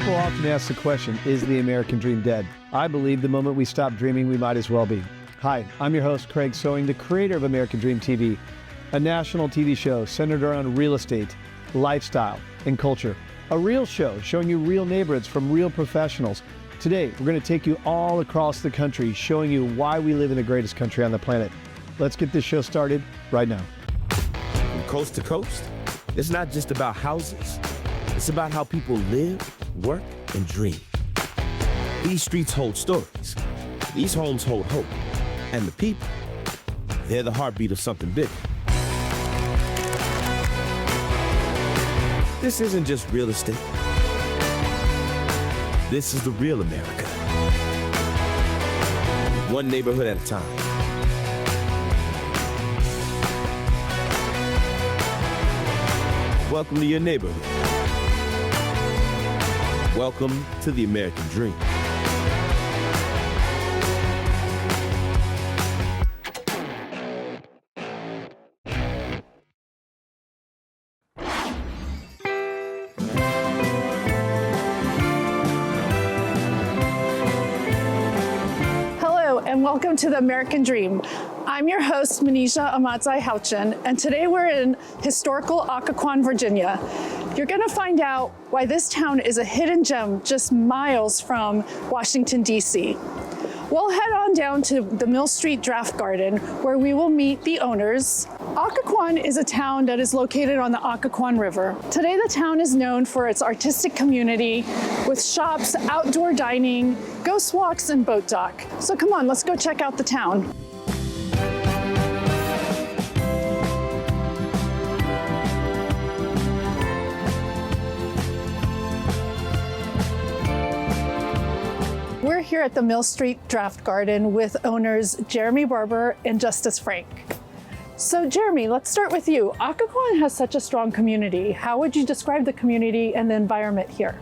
People often ask the question, is the American dream dead? I believe the moment we stop dreaming, we might as well be. Hi, I'm your host, Craig Sewing, the creator of American Dream TV, a national TV show centered around real estate, lifestyle, and culture. A real show showing you real neighborhoods from real professionals. Today, we're going to take you all across the country, showing you why we live in the greatest country on the planet. Let's get this show started right now. From coast to coast, it's not just about houses. It's about how people live, work, and dream. These streets hold stories. These homes hold hope. And the people, they're the heartbeat of something bigger. This isn't just real estate. This is the real America. One neighborhood at a time. Welcome to your neighborhood. Welcome to the American Dream. And welcome to the American Dream. I'm your host, Maneja Ahmadzai Houchin, and today we're in historical Occoquan, Virginia. You're going to find out why this town is a hidden gem just miles from Washington, D.C. We'll head on down to the Mill Street Draft Garden, where we will meet the owners. Occoquan is a town that is located on the Occoquan River. Today, the town is known for its artistic community with shops, outdoor dining, ghost walks, and boat dock. So come on, let's go check out the town. We're here at the Mill Street Draft Garden with owners Jeremy Barber and Justice Frank. So Jeremy, let's start with you. Occoquan has such a strong community. How would you describe the community and the environment here?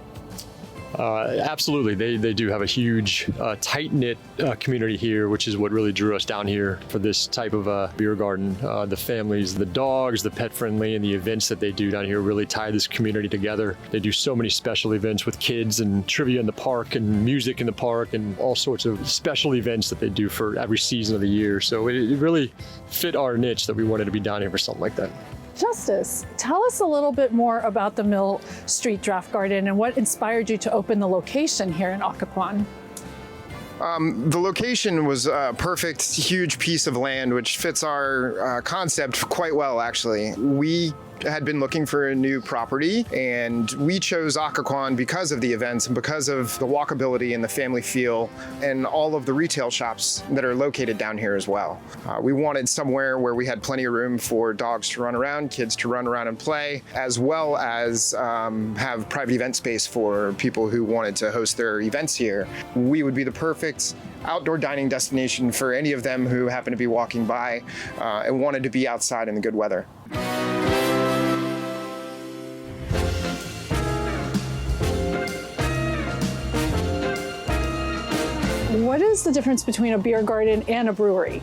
Absolutely. They do have a huge, tight-knit community here, which is what really drew us down here for this type of beer garden. The families, the dogs, the pet-friendly, and the events that they do down here really tie this community together. They do so many special events with kids and trivia in the park and music in the park and all sorts of special events that they do for every season of the year. So it really fit our niche that we wanted to be down here for something like that. Justice, tell us a little bit more about the Mill Street Draft Garden and what inspired you to open the location here in Occoquan. The location was a perfect, huge piece of land, which fits our concept quite well, actually. We had been looking for a new property, and we chose Occoquan because of the events and because of the walkability and the family feel and all of the retail shops that are located down here as well. We wanted somewhere where we had plenty of room for dogs to run around, kids to run around and play, as well as have private event space for people who wanted to host their events here. We would be the perfect outdoor dining destination for any of them who happen to be walking by and wanted to be outside in the good weather. What is the difference between a beer garden and a brewery?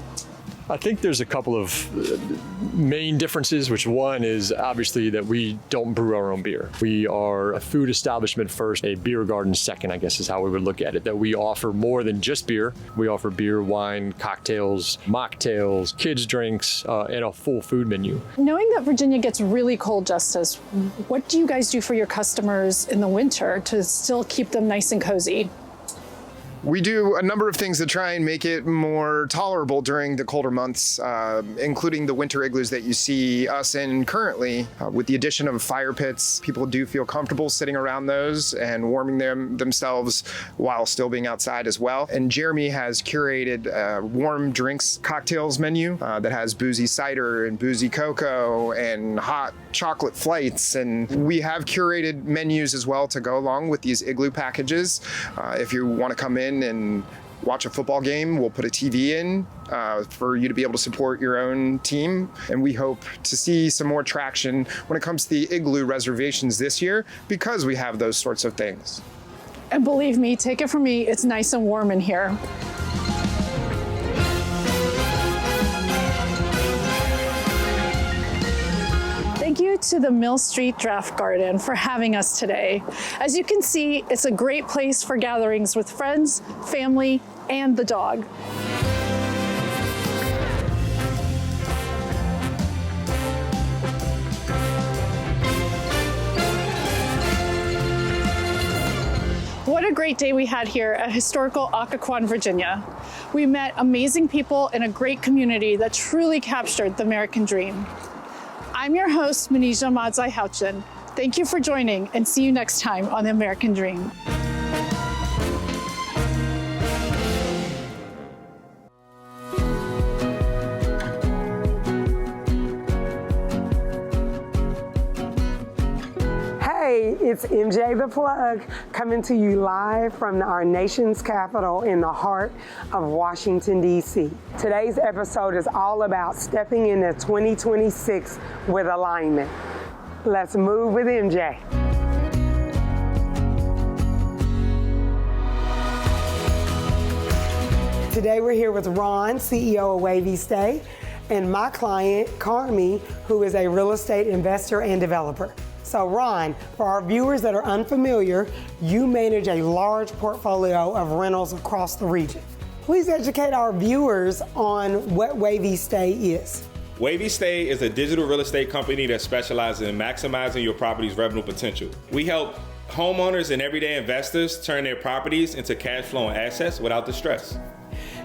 I think there's a couple of main differences, which one is obviously that we don't brew our own beer. We are a food establishment first, a beer garden second, I guess is how we would look at it, that we offer more than just beer. We offer beer, wine, cocktails, mocktails, kids' drinks, and a full food menu. Knowing that Virginia gets really cold, Justice, what do you guys do for your customers in the winter to still keep them nice and cozy? We do a number of things to try and make it more tolerable during the colder months, including the winter igloos that you see us in currently. With the addition of fire pits, people do feel comfortable sitting around those and warming themselves while still being outside as well. And Jeremy has curated a warm drinks cocktails menu that has boozy cider and boozy cocoa and hot chocolate flights. And we have curated menus as well to go along with these igloo packages. If you want to come in and watch a football game, we'll put a TV in for you to be able to support your own team. And we hope to see some more traction when it comes to the igloo reservations this year because we have those sorts of things. And believe me, take it from me, it's nice and warm in here. Thank you to the Mill Street Draft Garden for having us today. As you can see, it's a great place for gatherings with friends, family, and the dog. What a great day we had here at historical Occoquan, Virginia. We met amazing people in a great community that truly captured the American dream. I'm your host, Maneja Ahmadzai Houchin. Thank you for joining, and see you next time on The American Dream. Hey, it's MJ the Plug coming to you live from our nation's capital in the heart of Washington, D.C. Today's episode is all about stepping into 2026 with alignment. Let's move with MJ. Today we're here with Ron, CEO of Wavy Stay, and my client, Carmi, who is a real estate investor and developer. So Ron, for our viewers that are unfamiliar, you manage a large portfolio of rentals across the region. Please educate our viewers on what Wavy Stay is. Wavy Stay is a digital real estate company that specializes in maximizing your property's revenue potential. We help homeowners and everyday investors turn their properties into cash flowing assets without the stress.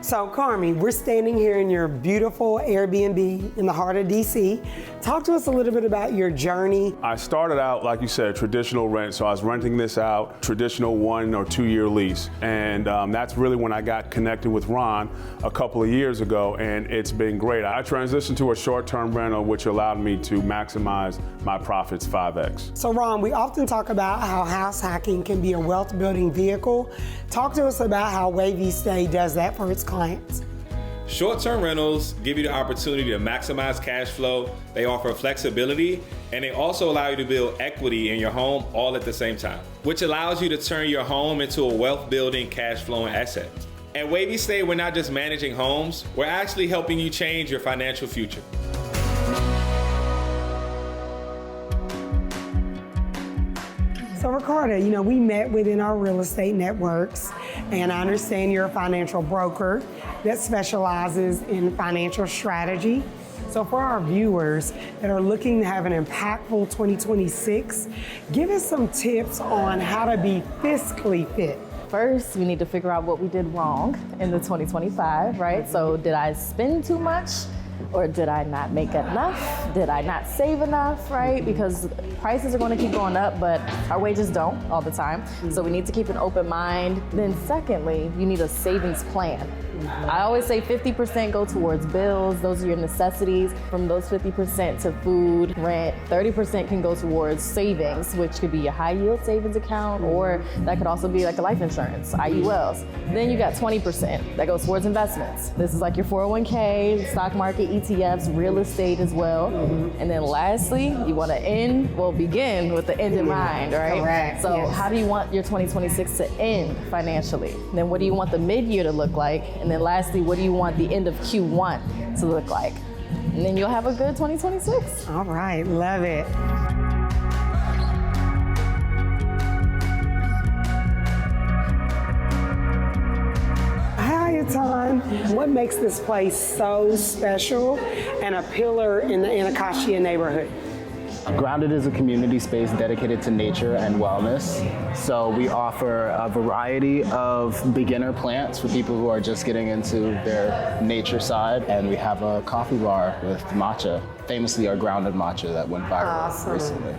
So Carmi, we're standing here in your beautiful Airbnb in the heart of DC. Talk to us a little bit about your journey. I started out, like you said, traditional rent. So I was renting this out, traditional 1 or 2 year lease. And that's really when I got connected with Ron a couple of years ago, and it's been great. I transitioned to a short-term rental, which allowed me to maximize my profits 5x. So Ron, we often talk about how house hacking can be a wealth building vehicle. Talk to us about how Wavy Stay does that for its clients. Short-term rentals give you the opportunity to maximize cash flow. They offer flexibility, and they also allow you to build equity in your home all at the same time, which allows you to turn your home into a wealth-building, cash-flowing asset. At Wavy Stay, we're not just managing homes, we're actually helping you change your financial future. So Ricardo, we met within our real estate networks, and I understand you're a financial broker that specializes in financial strategy. So for our viewers that are looking to have an impactful 2026, give us some tips on how to be fiscally fit. First, we need to figure out what we did wrong in the 2025, right? So did I spend too much? Or did I not make enough? Did I not save enough, right? Because prices are going to keep going up, but our wages don't all the time. So we need to keep an open mind. Then secondly, you need a savings plan. I always say 50% go towards bills. Those are your necessities. From those 50% to food, rent, 30% can go towards savings, which could be your high yield savings account, or that could also be like a life insurance, IULs. Then you got 20% that goes towards investments. This is like your 401k, stock market, ETFs, real estate as well. And then lastly, you want to begin with the end in mind, right? Correct. So yes. How do you want your 2026 to end financially? Then what do you want the mid-year to look like? And then lastly, what do you want the end of Q1 to look like? And then you'll have a good 2026. All right, love it. Hi, Atan. What makes this place so special and a pillar in the Anacostia neighborhood? Grounded is a community space dedicated to nature and wellness. So we offer a variety of beginner plants for people who are just getting into their nature side. And we have a coffee bar with matcha, famously our grounded matcha that went viral recently.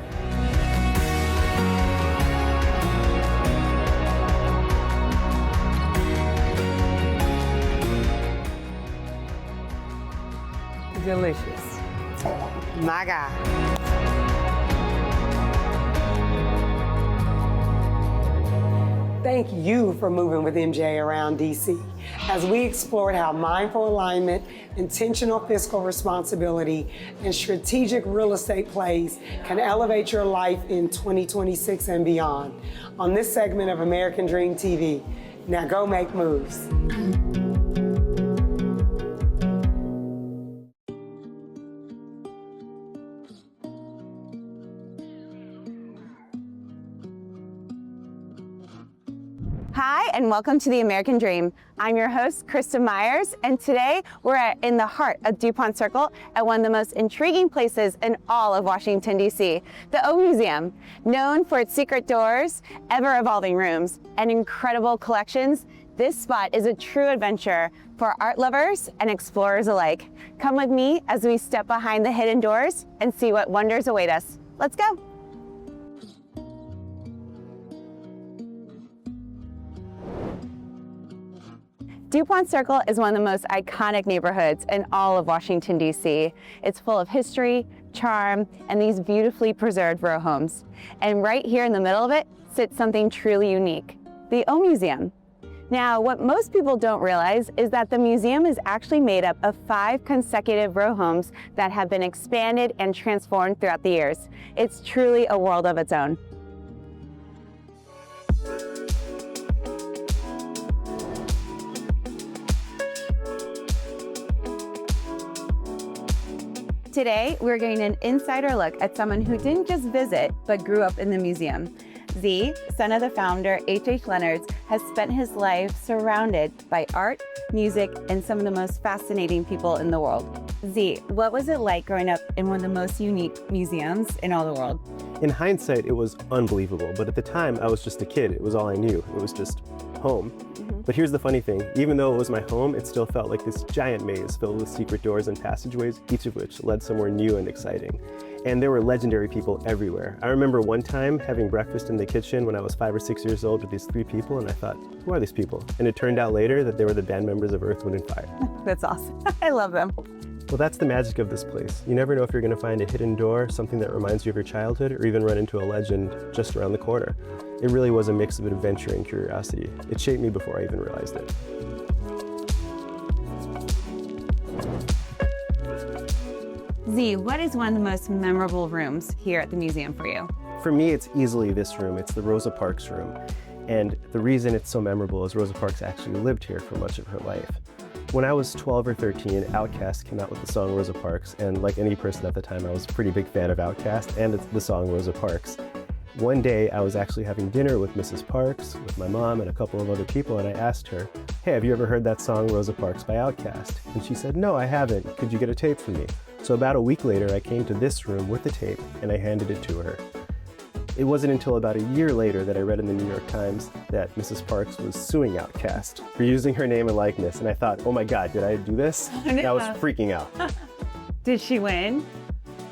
Delicious. My God. Thank you for moving with MJ around DC as we explored how mindful alignment, intentional fiscal responsibility, and strategic real estate plays can elevate your life in 2026 and beyond on this segment of American Dream TV. Now go make moves. Hi, and welcome to The American Dream. I'm your host, Christa Meyers, and today we're in the heart of DuPont Circle at one of the most intriguing places in all of Washington, D.C., the O Museum. Known for its secret doors, ever-evolving rooms, and incredible collections, this spot is a true adventure for art lovers and explorers alike. Come with me as we step behind the hidden doors and see what wonders await us. Let's go. DuPont Circle is one of the most iconic neighborhoods in all of Washington, D.C. It's full of history, charm, and these beautifully preserved row homes. And right here in the middle of it sits something truly unique, the O Museum. Now, what most people don't realize is that the museum is actually made up of 5 consecutive row homes that have been expanded and transformed throughout the years. It's truly a world of its own. Today, we're getting an insider look at someone who didn't just visit, but grew up in the museum. Z, son of the founder, H.H. Leonard's, has spent his life surrounded by art, music, and some of the most fascinating people in the world. Z, what was it like growing up in one of the most unique museums in all the world? In hindsight, it was unbelievable, but at the time, I was just a kid. It was all I knew. It was just home. But here's the funny thing, even though it was my home, it still felt like this giant maze filled with secret doors and passageways, each of which led somewhere new and exciting. And there were legendary people everywhere. I remember one time having breakfast in the kitchen when I was 5 or 6 years old with these 3 people, and I thought, who are these people? And it turned out later that they were the band members of Earth, Wind & Fire. That's awesome. I love them. Well, that's the magic of this place. You never know if you're going to find a hidden door, something that reminds you of your childhood, or even run into a legend just around the corner. It really was a mix of adventure and curiosity. It shaped me before I even realized it. Z, what is one of the most memorable rooms here at the museum for you? For me, it's easily this room. It's the Rosa Parks room. And the reason it's so memorable is Rosa Parks actually lived here for much of her life. When I was 12 or 13, Outkast came out with the song Rosa Parks, and like any person at the time, I was a pretty big fan of Outkast and the song Rosa Parks. One day, I was actually having dinner with Mrs. Parks, with my mom and a couple of other people, and I asked her, hey, have you ever heard that song Rosa Parks by Outkast? And she said, no, I haven't. Could you get a tape for me? So about a week later, I came to this room with the tape, and I handed it to her. It wasn't until about a year later that I read in the New York Times that Mrs. Parks was suing Outkast for using her name and likeness, and I thought, oh my God, did I do this? And I was freaking out. Did she win?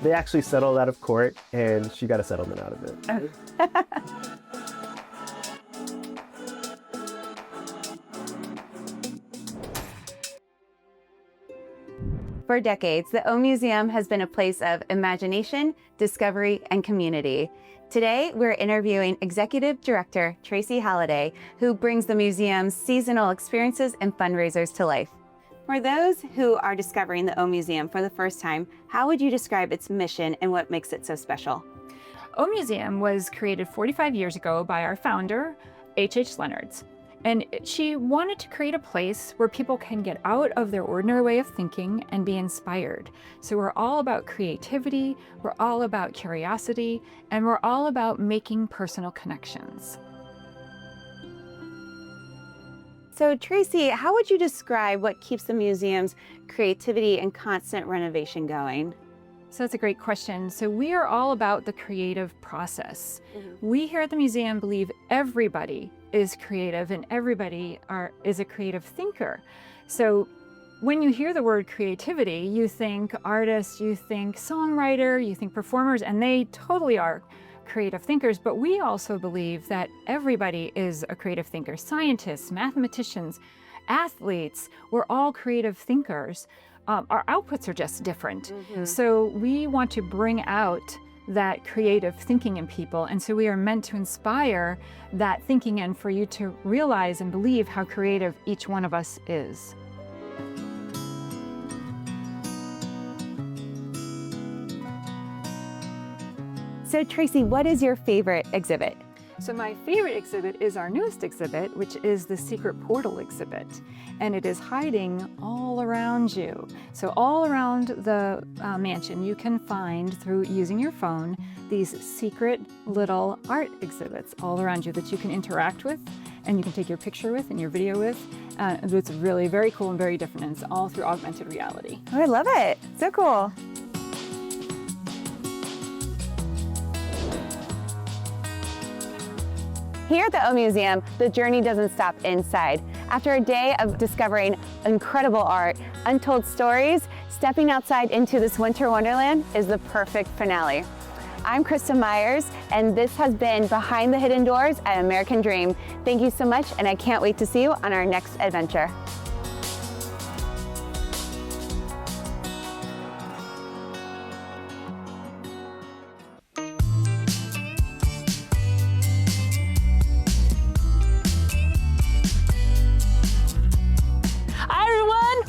They actually settled out of court, and she got a settlement out of it. For decades, the O Museum has been a place of imagination, discovery, and community. Today, we're interviewing Executive Director Tracy Halliday, who brings the museum's seasonal experiences and fundraisers to life. For those who are discovering the O Museum for the first time, how would you describe its mission and what makes it so special? O Museum was created 45 years ago by our founder, H.H. Leonard's. And she wanted to create a place where people can get out of their ordinary way of thinking and be inspired. So we're all about creativity, we're all about curiosity, and we're all about making personal connections. So Tracy, how would you describe what keeps the museum's creativity and constant renovation going? So that's a great question. So we are all about the creative process. We here at the museum believe everybody is creative and everybody is a creative thinker. So when you hear the word creativity, you think artists, you think songwriter, you think performers, and they totally are creative thinkers, but we also believe that everybody is a creative thinker. Scientists, mathematicians, athletes, we're all creative thinkers. Our outputs are just different. So we want to bring out that creative thinking in people, and so we are meant to inspire that thinking and for you to realize and believe how creative each one of us is. So Tracy, what is your favorite exhibit? So my favorite exhibit is our newest exhibit, which is the Secret Portal exhibit. And it is hiding all around you. So all around the mansion, you can find, through using your phone, these secret little art exhibits all around you that you can interact with and you can take your picture with and your video with. It's really very cool and very different, and it's all through augmented reality. Oh, I love it. So cool. Here at the O Museum, the journey doesn't stop inside. After a day of discovering incredible art, untold stories, stepping outside into this winter wonderland is the perfect finale. I'm Christa Meyers, and this has been Behind the Hidden Doors at American Dream. Thank you so much, and I can't wait to see you on our next adventure.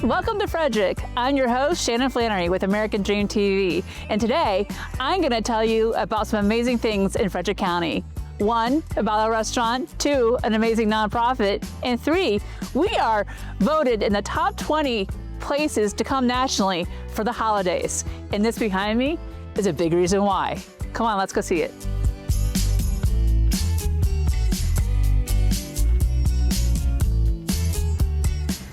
Welcome to Frederick. I'm your host, Shannon Flannery with American Dream TV. And today, I'm gonna tell you about some amazing things in Frederick County. 1, about our restaurant. 2, an amazing nonprofit. And 3, we are voted in the top 20 places to come nationally for the holidays. And this behind me is a big reason why. Come on, let's go see it.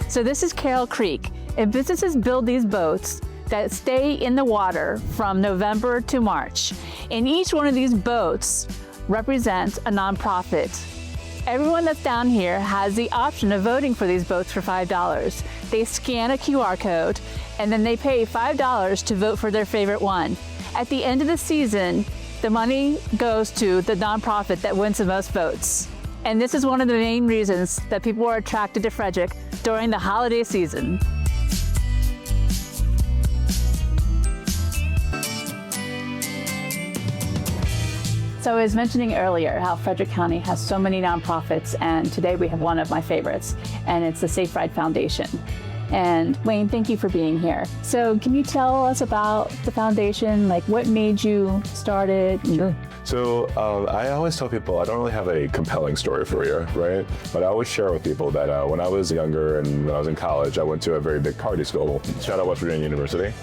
So this is Carroll Creek, and businesses build these boats that stay in the water from November to March. And each one of these boats represents a nonprofit. Everyone that's down here has the option of voting for these boats for $5. They scan a QR code, and then they pay $5 to vote for their favorite one. At the end of the season, the money goes to the nonprofit that wins the most votes. And this is one of the main reasons that people are attracted to Frederick during the holiday season. So I was mentioning earlier how Frederick County has so many nonprofits, and today we have one of my favorites, and it's the Safe Ride Foundation. And Wayne, thank you for being here. So can you tell us about the foundation, like what made you start it? Sure. So I always tell people I don't really have a compelling story for you, right? But I always share with people that when I was younger and when I was in college, I went to a very big party school, shout out West Virginia University.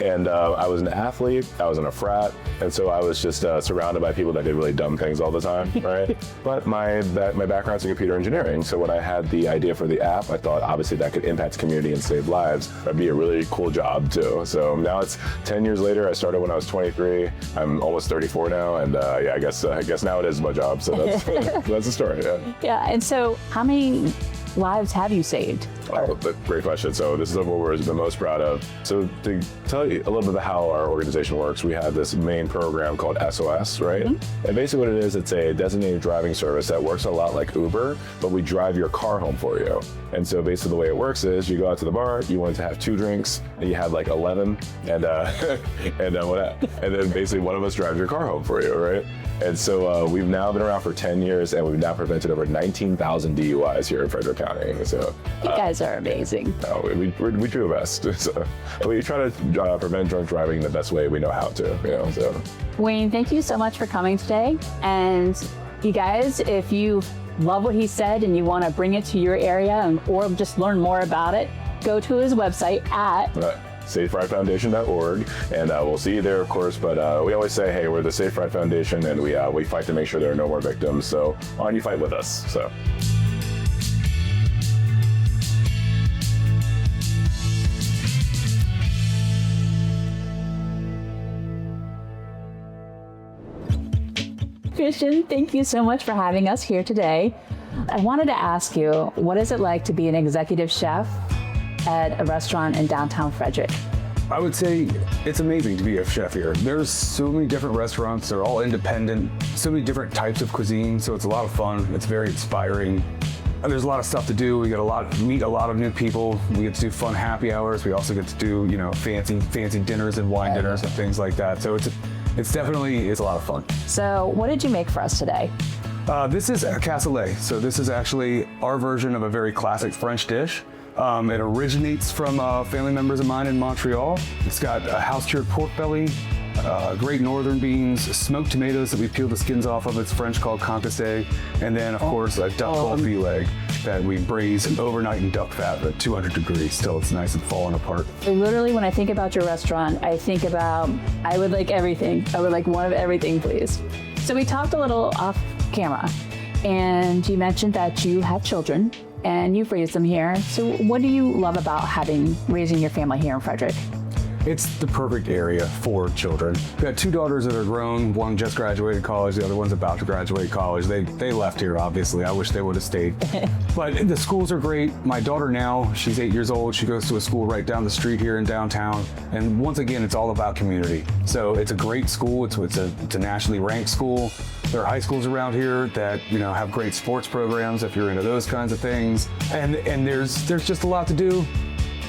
And I was an athlete, I was in a frat, and so I was just surrounded by people that did really dumb things all the time, right? But my background's in computer engineering, so when I had the idea for the app, I thought obviously that could impact the community and save lives. That'd be a really cool job too. So now it's 10 years later. I started when I was 23. I'm almost 34 now, and yeah, I guess now it is my job. So that's that's the story. Yeah. Yeah. And so, how many lives have you saved? Oh, great question. So this is what we're the most proud of. So to tell you a little bit about how our organization works, we have this main program called SOS, right? Mm-hmm. And basically what it is, it's a designated driving service that works a lot like Uber, but we drive your car home for you. And so basically the way it works is you go out to the bar, you want to have 2 drinks, and you have like 11, and then basically one of us drives your car home for you, right? And so we've now been around for 10 years, and we've now prevented over 19,000 DUIs here in Frederick County. So you guys are amazing. We do our best. So we try to prevent drunk driving the best way we know how to. You know, so. Wayne, thank you so much for coming today. And you guys, if you love what he said and you want to bring it to your area or just learn more about it, go to his website at SafeRideFoundation.org, and we'll see you there, of course. But we always say, hey, we're the Safe Ride Foundation, and we fight to make sure there are no more victims. So why don't you fight with us? So. Christian, thank you so much for having us here today. I wanted to ask you, what is it like to be an executive chef at a restaurant in downtown Frederick? I would say it's amazing to be a chef here. There's so many different restaurants, they're all independent, so many different types of cuisine, so it's a lot of fun, it's very inspiring. And there's a lot of stuff to do. We get meet a lot of new people. We get to do fun happy hours. We also get to do, fancy dinners and wine dinners and things like that. So it's definitely a lot of fun. So what did you make for us today? This is a cassoulet. So this is actually our version of a very classic French dish. It originates from family members of mine in Montreal. It's got a house-cured pork belly, great northern beans, smoked tomatoes that we peel the skins off of. It's French called concassé. And then, of course, a duck confit leg that we braise overnight in duck fat at 200 degrees till it's nice and falling apart. Literally, when I think about your restaurant, I think about, I would like everything. I would like one of everything, please. So we talked a little off camera, And you mentioned that you have children and you've raised them here. So what do you love about raising your family here in Frederick? It's the perfect area for children. We've got 2 daughters that are grown. One just graduated college, the other one's about to graduate college. They left here, obviously. I wish they would have stayed. But the schools are great. My daughter now, she's 8 years old. She goes to a school right down the street here in downtown. And once again, it's all about community. So it's a great school. It's a nationally ranked school. There are high schools around here that have great sports programs if you're into those kinds of things. And there's just a lot to do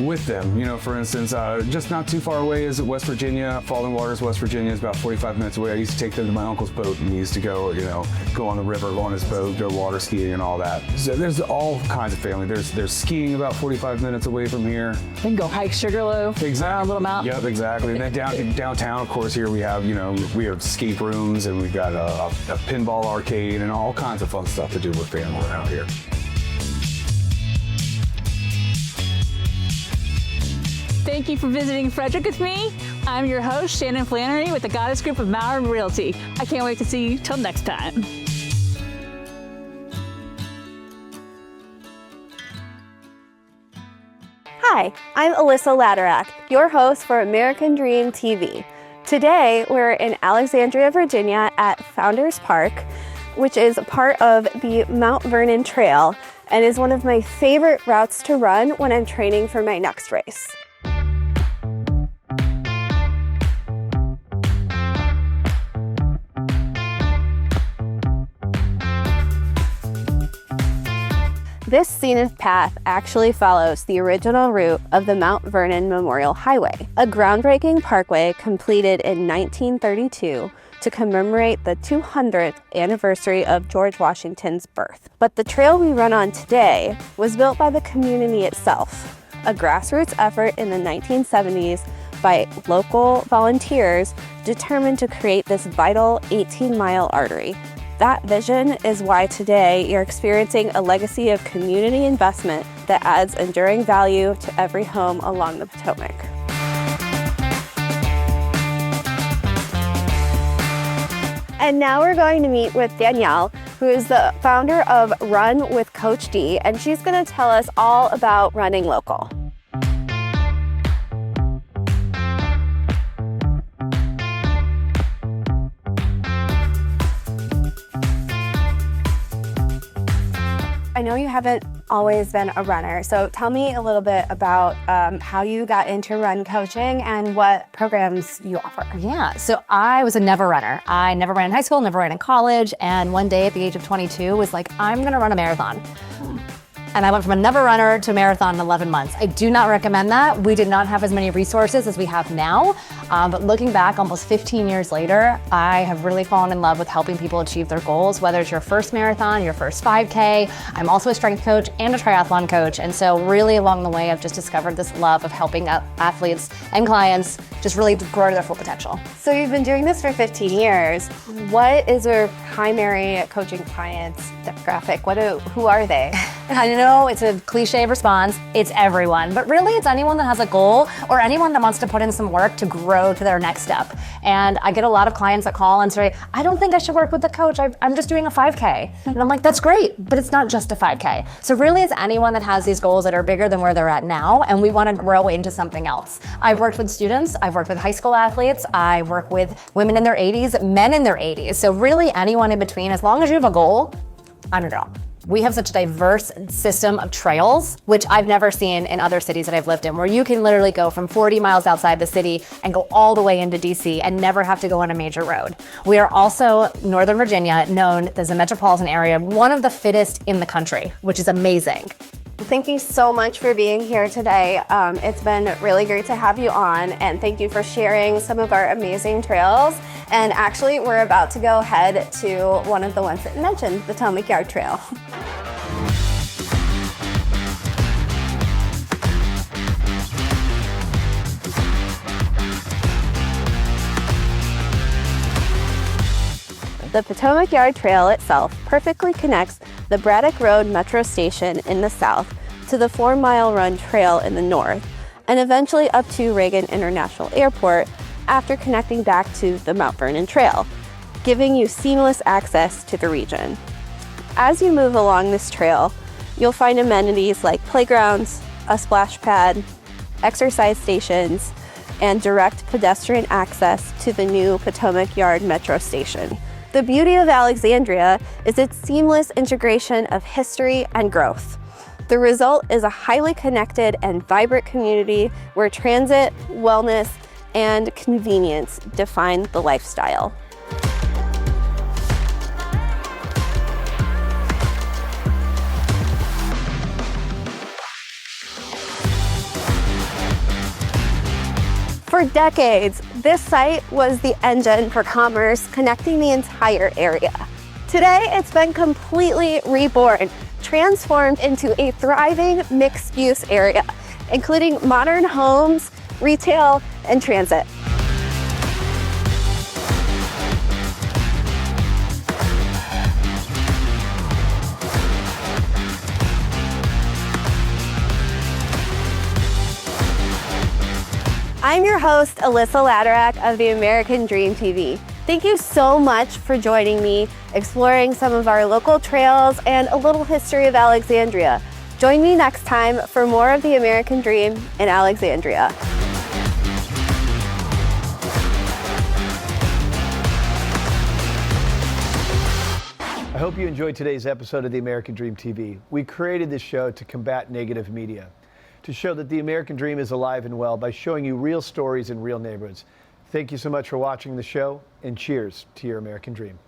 with them. For instance, just not too far away is West Virginia. Fallen Waters, West Virginia is about 45 minutes away. I used to take them to my uncle's boat, and we used to go on the river, go on his boat, go water skiing and all that. So there's all kinds of family. There's skiing about 45 minutes away from here. We can go hike Sugarloaf. Exactly. Little Mountain. Yep, exactly. And then downtown, of course, here we have escape rooms, and we've got a pinball arcade and all kinds of fun stuff to do with family around here. Thank you for visiting Frederick with me. I'm your host, Shannon Flannery with the Goddess Group of Maurer Realty. I can't wait to see you till next time. Hi, I'm Elissa Laderach, your host for American Dream TV. Today, we're in Alexandria, Virginia at Founders Park, which is part of the Mount Vernon Trail and is one of my favorite routes to run when I'm training for my next race. This scenic path actually follows the original route of the Mount Vernon Memorial Highway, a groundbreaking parkway completed in 1932 to commemorate the 200th anniversary of George Washington's birth. But the trail we run on today was built by the community itself, a grassroots effort in the 1970s by local volunteers determined to create this vital 18-mile artery. That vision is why today you're experiencing a legacy of community investment that adds enduring value to every home along the Potomac. And now we're going to meet with Danielle, who is the founder of Run with Coach D, and she's going to tell us all about running local. I know you haven't always been a runner, so tell me a little bit about how you got into run coaching and what programs you offer. Yeah, so I was a never runner. I never ran in high school, never ran in college, and one day at the age of 22 was like, I'm gonna run a marathon. And I went from a never runner to a marathon in 11 months. I do not recommend that. We did not have as many resources as we have now. But looking back almost 15 years later, I have really fallen in love with helping people achieve their goals, whether it's your first marathon, your first 5K. I'm also a strength coach and a triathlon coach. And so really along the way, I've just discovered this love of helping athletes and clients just really grow to their full potential. So you've been doing this for 15 years. What is your primary coaching clients demographic? Who are they? I know it's a cliche response, it's everyone, but really it's anyone that has a goal or anyone that wants to put in some work to grow to their next step. And I get a lot of clients that call and say, I don't think I should work with a coach, I'm just doing a 5K. And I'm like, that's great, but it's not just a 5K. So really it's anyone that has these goals that are bigger than where they're at now, and we want to grow into something else. I've worked with students, I've worked with high school athletes, I work with women in their 80s, men in their 80s. So really anyone in between, as long as you have a goal, I don't know. We have such a diverse system of trails, which I've never seen in other cities that I've lived in, where you can literally go from 40 miles outside the city and go all the way into DC and never have to go on a major road. We are also, Northern Virginia, known as a metropolitan area, one of the fittest in the country, which is amazing. Thank you so much for being here today. It's been really great to have you on, and thank you for sharing some of our amazing trails. And actually, we're about to go head to one of the ones that you mentioned, the Potomac Yard Trail. The Potomac Yard Trail itself perfectly connects the Braddock Road Metro Station in the south to the 4-mile run trail in the north, and eventually up to Reagan International Airport after connecting back to the Mount Vernon Trail, giving you seamless access to the region. As you move along this trail, you'll find amenities like playgrounds, a splash pad, exercise stations, and direct pedestrian access to the new Potomac Yard Metro Station. The beauty of Alexandria is its seamless integration of history and growth. The result is a highly connected and vibrant community where transit, wellness, and convenience define the lifestyle. For decades, this site was the engine for commerce connecting the entire area. Today, it's been completely reborn, transformed into a thriving mixed-use area, including modern homes, retail, and transit. I'm your host, Elissa Laderach of the American Dream TV. Thank you so much for joining me, exploring some of our local trails and a little history of Alexandria. Join me next time for more of the American Dream in Alexandria. I hope you enjoyed today's episode of the American Dream TV. We created this show to combat negative media, to show that the American Dream is alive and well by showing you real stories in real neighborhoods. Thank you so much for watching the show, and cheers to your American Dream.